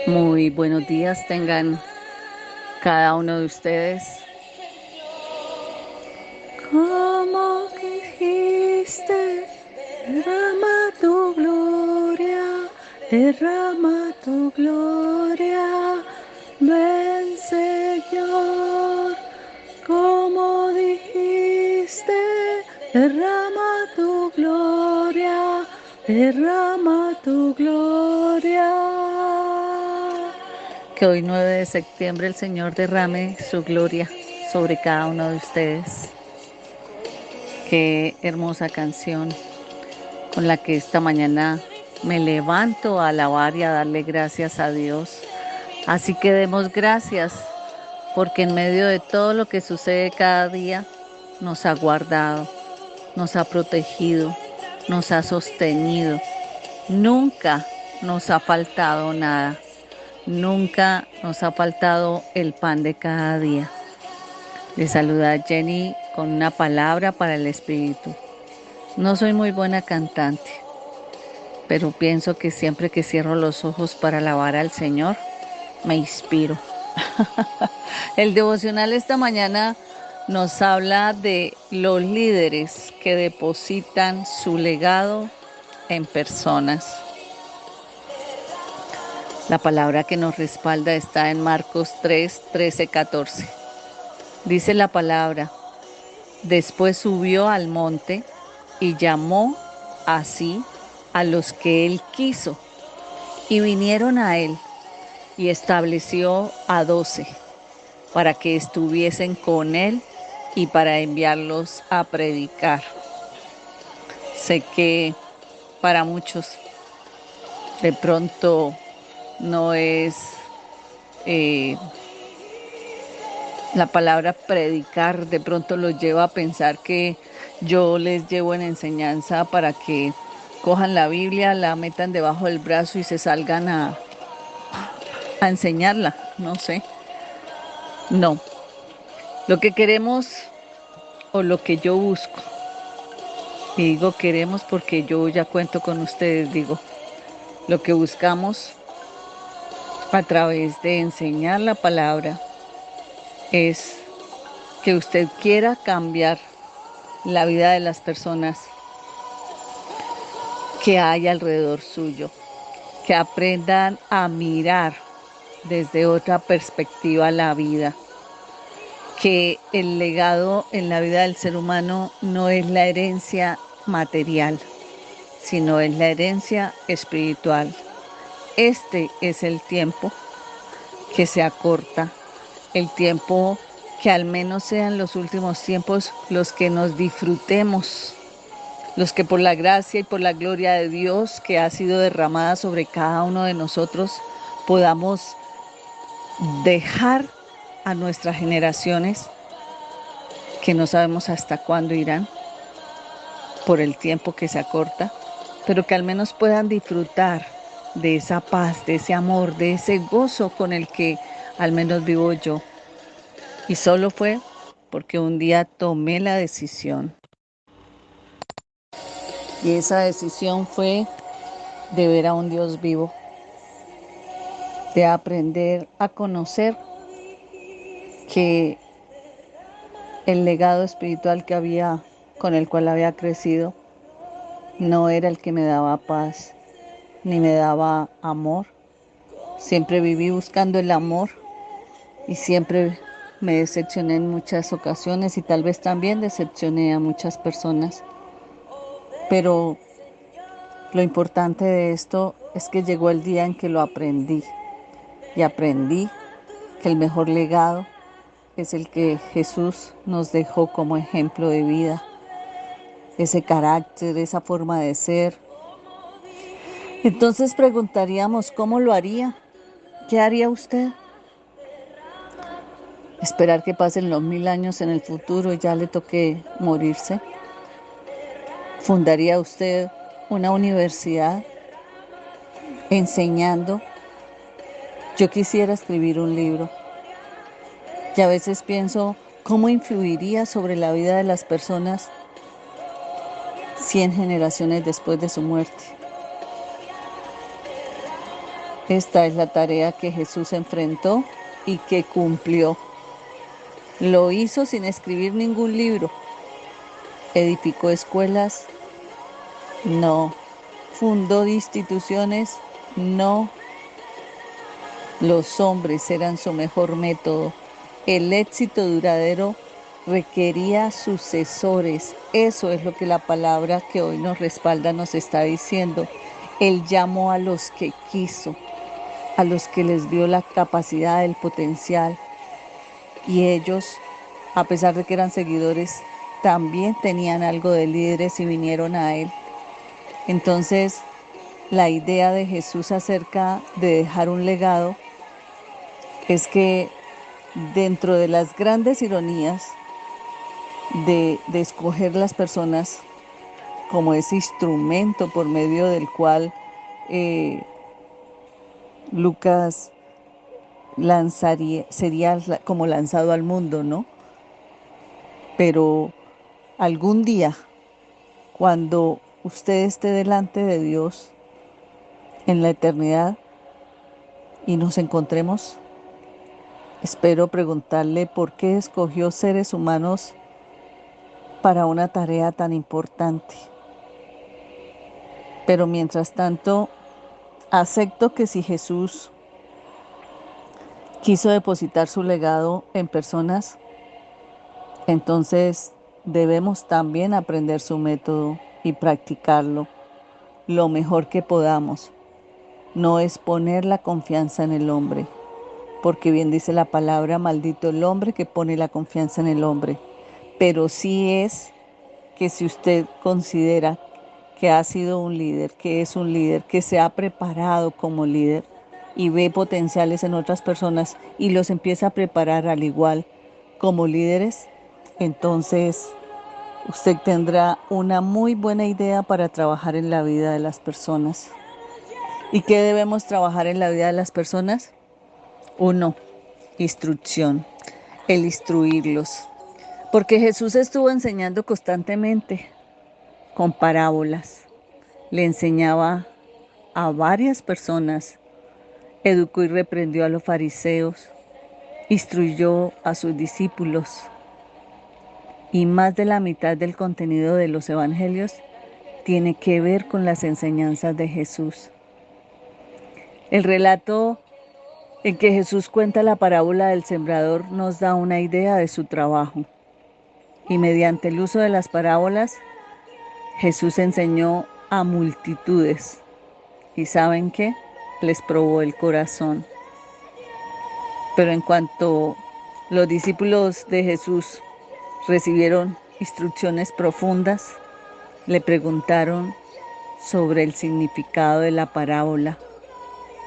Muy buenos días tengan cada uno de ustedes. Como dijiste, derrama tu gloria, derrama tu gloria, ven Señor. Como dijiste, derrama tu gloria, derrama tu gloria. Que hoy 9 de septiembre el Señor derrame su gloria sobre cada uno de ustedes. Qué hermosa canción con la que esta mañana me levanto a alabar y a darle gracias a Dios. Así que demos gracias porque en medio de todo lo que sucede cada día nos ha guardado, nos ha protegido, nos ha sostenido. Nunca nos ha faltado nada. Nunca nos ha faltado el pan de cada día. Le saluda Jenny con una palabra para el espíritu. No soy muy buena cantante, pero pienso que siempre que cierro los ojos para alabar al Señor, me inspiro. El devocional esta mañana nos habla de los líderes que depositan su legado en personas. La palabra que nos respalda está en Marcos 3, 13, 14. Dice la palabra: después subió al monte y llamó así a los que él quiso, y vinieron a él, y estableció a 12 para que estuviesen con él y para enviarlos a predicar. Sé que para muchos de pronto no es la palabra predicar, de pronto los lleva a pensar que yo les llevo en enseñanza para que cojan la Biblia, la metan debajo del brazo y se salgan a enseñarla, no sé. No, lo que queremos o lo que yo busco, y digo queremos porque yo ya cuento con ustedes, digo, lo que buscamos a través de enseñar la palabra es que usted quiera cambiar la vida de las personas que hay alrededor suyo, que aprendan a mirar desde otra perspectiva la vida, que el legado en la vida del ser humano no es la herencia material, sino es la herencia espiritual. Este es el tiempo que se acorta, el tiempo que al menos sean los últimos tiempos los que nos disfrutemos, los que por la gracia y por la gloria de Dios que ha sido derramada sobre cada uno de nosotros podamos dejar a nuestras generaciones, que no sabemos hasta cuándo irán, por el tiempo que se acorta, pero que al menos puedan disfrutar de esa paz, de ese amor, de ese gozo con el que al menos vivo yo. Y solo fue porque un día tomé la decisión. Y esa decisión fue de ver a un Dios vivo, de aprender a conocer que el legado espiritual que había, con el cual había crecido, no era el que me daba paz, ni me daba amor. Siempre viví buscando el amor y siempre me decepcioné en muchas ocasiones y tal vez también decepcioné a muchas personas. Pero lo importante de esto es que llegó el día en que lo aprendí y aprendí que el mejor legado es el que Jesús nos dejó como ejemplo de vida, ese carácter, esa forma de ser. Entonces preguntaríamos, ¿cómo lo haría? ¿Qué haría usted? ¿Esperar que pasen los 1000 años en el futuro y ya le toque morirse? ¿Fundaría usted una universidad enseñando? Yo quisiera escribir un libro y a veces pienso cómo influiría sobre la vida de las personas 100 generaciones después de su muerte. Esta es la tarea que Jesús enfrentó y que cumplió. Lo hizo sin escribir ningún libro. ¿Edificó escuelas? No. ¿Fundó instituciones? No. Los hombres eran su mejor método. El éxito duradero requería sucesores. Eso es lo que la palabra que hoy nos respalda nos está diciendo. Él llamó a los que quiso, a los que les vio la capacidad, el potencial. Y ellos, a pesar de que eran seguidores, también tenían algo de líderes y vinieron a Él. Entonces, la idea de Jesús acerca de dejar un legado es que dentro de las grandes ironías de escoger las personas como ese instrumento por medio del cual Lucas sería como lanzado al mundo, ¿no? Pero algún día, cuando usted esté delante de Dios en la eternidad y nos encontremos, espero preguntarle por qué escogió seres humanos para una tarea tan importante. Pero mientras tanto, acepto que si Jesús quiso depositar su legado en personas, entonces debemos también aprender su método y practicarlo lo mejor que podamos. No es poner la confianza en el hombre, porque bien dice la palabra, maldito el hombre que pone la confianza en el hombre. Pero sí es que si usted considera que ha sido un líder, que es un líder, que se ha preparado como líder y ve potenciales en otras personas y los empieza a preparar al igual como líderes, entonces usted tendrá una muy buena idea para trabajar en la vida de las personas. ¿Y qué debemos trabajar en la vida de las personas? 1. Instrucción, el instruirlos. Porque Jesús estuvo enseñando constantemente con parábolas. Le enseñaba a varias personas, educó y reprendió a los fariseos, instruyó a sus discípulos. Y más de la mitad del contenido de los evangelios tiene que ver con las enseñanzas de Jesús. El relato en que Jesús cuenta la parábola del sembrador nos da una idea de su trabajo. Y mediante el uso de las parábolas, Jesús enseñó a multitudes. ¿Y saben qué? Les probó el corazón. Pero en cuanto los discípulos de Jesús recibieron instrucciones profundas, le preguntaron sobre el significado de la parábola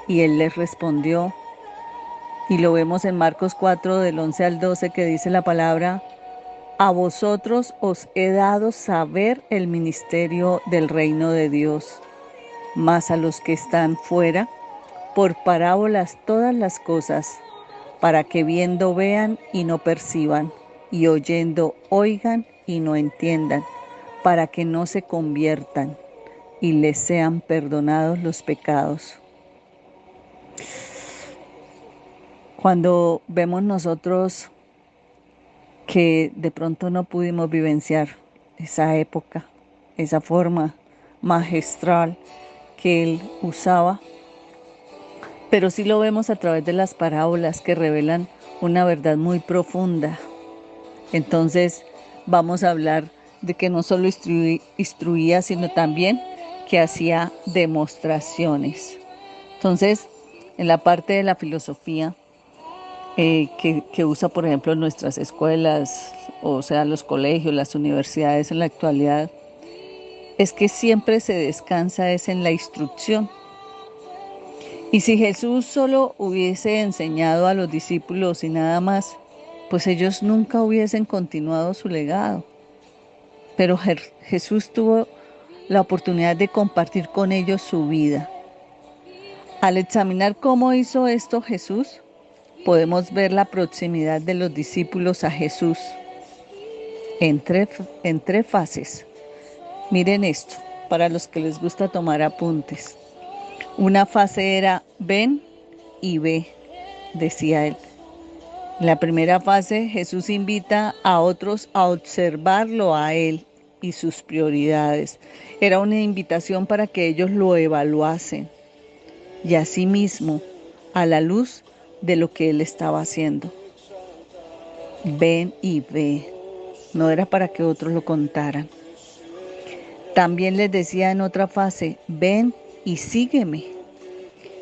y él les respondió, y lo vemos en Marcos 4 del 11 al 12 que dice la palabra: a vosotros os he dado saber el ministerio del reino de Dios, mas a los que están fuera, por parábolas todas las cosas, para que viendo vean y no perciban, y oyendo oigan y no entiendan, para que no se conviertan y les sean perdonados los pecados. Cuando vemos nosotros que de pronto no pudimos vivenciar esa época, esa forma magistral que él usaba, pero sí lo vemos a través de las parábolas que revelan una verdad muy profunda. Entonces vamos a hablar de que no solo instruía, sino también que hacía demostraciones. Entonces, en la parte de la filosofía que usa, por ejemplo, en nuestras escuelas, o sea, los colegios, las universidades en la actualidad, es que siempre se descansa es en la instrucción. Y si Jesús solo hubiese enseñado a los discípulos y nada más, pues ellos nunca hubiesen continuado su legado. Pero Jesús tuvo la oportunidad de compartir con ellos su vida. Al examinar cómo hizo esto Jesús, podemos ver la proximidad de los discípulos a Jesús en tres fases. Miren esto, para los que les gusta tomar apuntes. Una fase era ven y ve, decía él. En la primera fase, Jesús invita a otros a observarlo a él y sus prioridades. Era una invitación para que ellos lo evaluasen y asimismo a la luz de lo que él estaba haciendo. Ven y ve. No era para que otros lo contaran. También les decía en otra fase, ven y sígueme.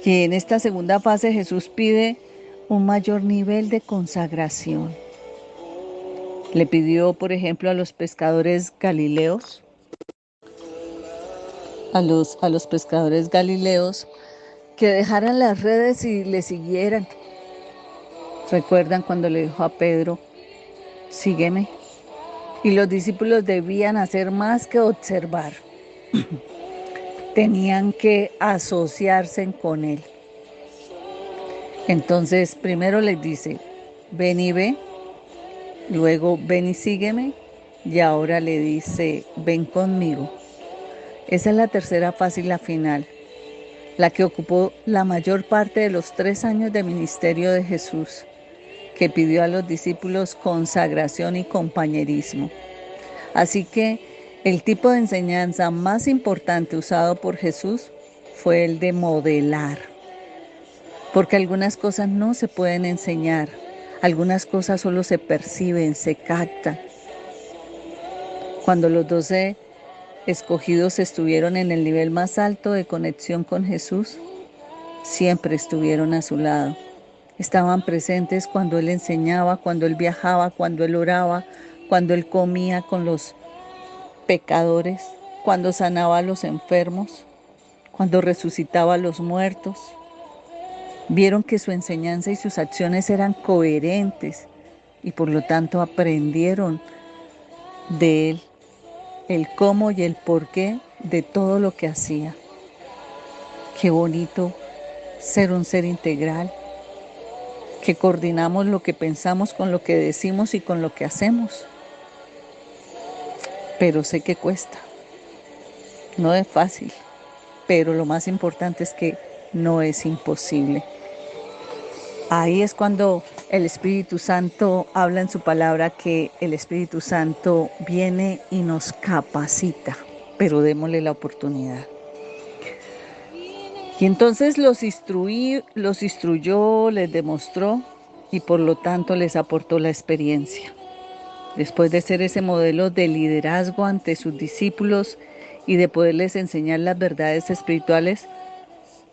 Y en esta segunda fase Jesús pide un mayor nivel de consagración. Le pidió, por ejemplo, a los pescadores galileos, a los pescadores galileos, que dejaran las redes y le siguieran. ¿Recuerdan cuando le dijo a Pedro, sígueme? Y los discípulos debían hacer más que observar. Tenían que asociarse con él. Entonces, primero les dice, ven y ve, luego ven y sígueme, y ahora le dice, ven conmigo. Esa es la tercera fase y la final, la que ocupó la mayor parte de los 3 años de ministerio de Jesús, que pidió a los discípulos consagración y compañerismo. Así que el tipo de enseñanza más importante usado por Jesús fue el de modelar, porque algunas cosas no se pueden enseñar, algunas cosas solo se perciben, se captan. Cuando los 12 escogidos estuvieron en el nivel más alto de conexión con Jesús, siempre estuvieron a su lado. Estaban presentes cuando Él enseñaba, cuando Él viajaba, cuando Él oraba, cuando Él comía con los pecadores, cuando sanaba a los enfermos, cuando resucitaba a los muertos. Vieron que su enseñanza y sus acciones eran coherentes y por lo tanto aprendieron de Él el cómo y el porqué de todo lo que hacía. Qué bonito ser un ser integral, que coordinamos lo que pensamos con lo que decimos y con lo que hacemos. Pero sé que cuesta, no es fácil, pero lo más importante es que no es imposible. Ahí es cuando el Espíritu Santo habla en su palabra que el Espíritu Santo viene y nos capacita, pero démosle la oportunidad. Y entonces los instruyó, les demostró y por lo tanto les aportó la experiencia. Después de ser ese modelo de liderazgo ante sus discípulos y de poderles enseñar las verdades espirituales,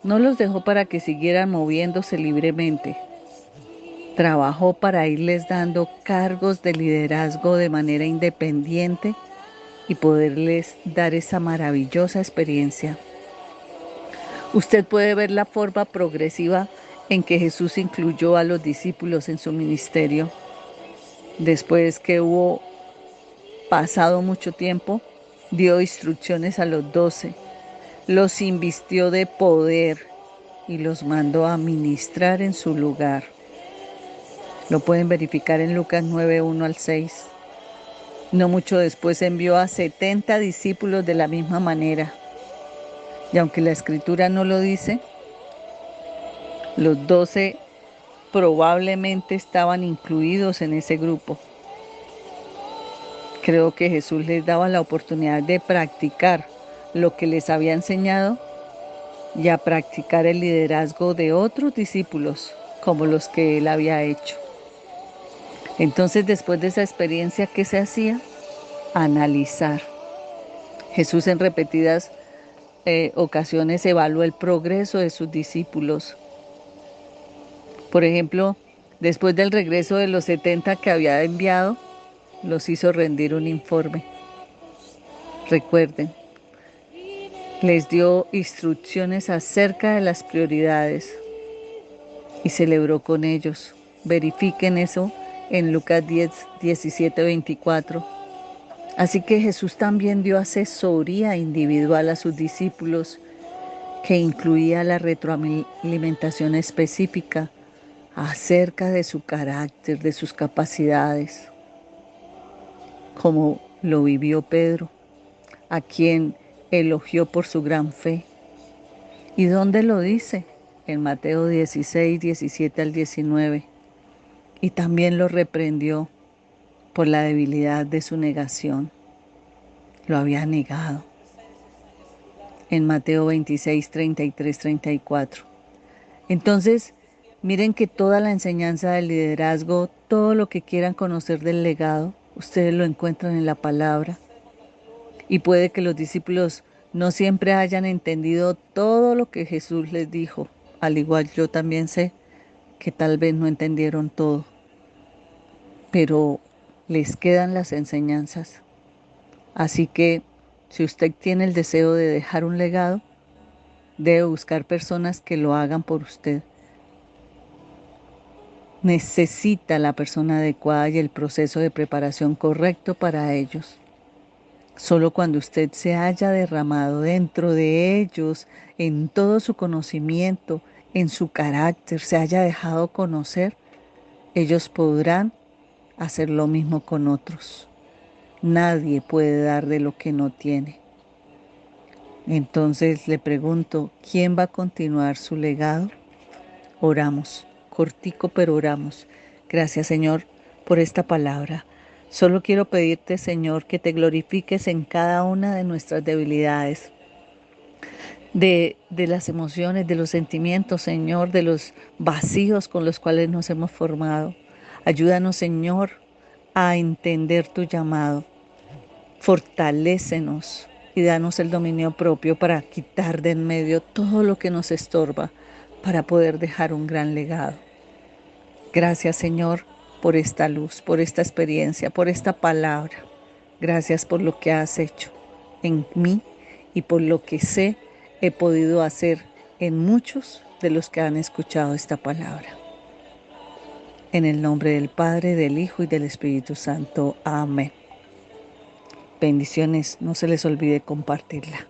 no los dejó para que siguieran moviéndose libremente. Trabajó para irles dando cargos de liderazgo de manera independiente y poderles dar esa maravillosa experiencia. Usted puede ver la forma progresiva en que Jesús incluyó a los discípulos en su ministerio. Después que hubo pasado mucho tiempo, dio instrucciones a los 12, los invistió de poder y los mandó a ministrar en su lugar. Lo pueden verificar en Lucas 9, 1 al 6. No mucho después envió a 70 discípulos de la misma manera. Y aunque la Escritura no lo dice, los 12 probablemente estaban incluidos en ese grupo. Creo que Jesús les daba la oportunidad de practicar lo que les había enseñado y a practicar el liderazgo de otros discípulos como los que él había hecho. Entonces, después de esa experiencia, ¿qué se hacía? Analizar. Jesús en repetidas ocasiones evaluó el progreso de sus discípulos. Por ejemplo, después del regreso de los 70 que había enviado, los hizo rendir un informe. Recuerden, les dio instrucciones acerca de las prioridades y celebró con ellos. Verifiquen eso en Lucas 10, 17, 24. Así que Jesús también dio asesoría individual a sus discípulos que incluía la retroalimentación específica acerca de su carácter, de sus capacidades, como lo vivió Pedro, a quien elogió por su gran fe. ¿Y dónde lo dice? En Mateo 16, 17 al 19. Y también lo reprendió por la debilidad de su negación. Lo había negado. En Mateo 26, 33, 34. Entonces, miren que toda la enseñanza del liderazgo, todo lo que quieran conocer del legado, ustedes lo encuentran en la palabra. Y puede que los discípulos no siempre hayan entendido todo lo que Jesús les dijo. Al igual yo también sé que tal vez no entendieron todo, pero les quedan las enseñanzas. Así que si usted tiene el deseo de dejar un legado, debe buscar personas que lo hagan por usted. Necesita la persona adecuada y el proceso de preparación correcto para ellos. Solo cuando usted se haya derramado dentro de ellos, en todo su conocimiento, en su carácter, se haya dejado conocer, ellos podrán hacer lo mismo con otros. Nadie puede dar de lo que no tiene. Entonces le pregunto, ¿quién va a continuar su legado? Oramos, cortico pero oramos. Gracias, Señor, por esta palabra. Solo quiero pedirte, Señor, que te glorifiques en cada una de nuestras debilidades, de las emociones, de los sentimientos, Señor, de los vacíos con los cuales nos hemos formado. Ayúdanos, Señor, a entender tu llamado. Fortalécenos y danos el dominio propio para quitar de en medio todo lo que nos estorba para poder dejar un gran legado. Gracias, Señor, por esta luz, por esta experiencia, por esta palabra. Gracias por lo que has hecho en mí y por lo que sé he podido hacer en muchos de los que han escuchado esta palabra. En el nombre del Padre, del Hijo y del Espíritu Santo. Amén. Bendiciones, no se les olvide compartirla.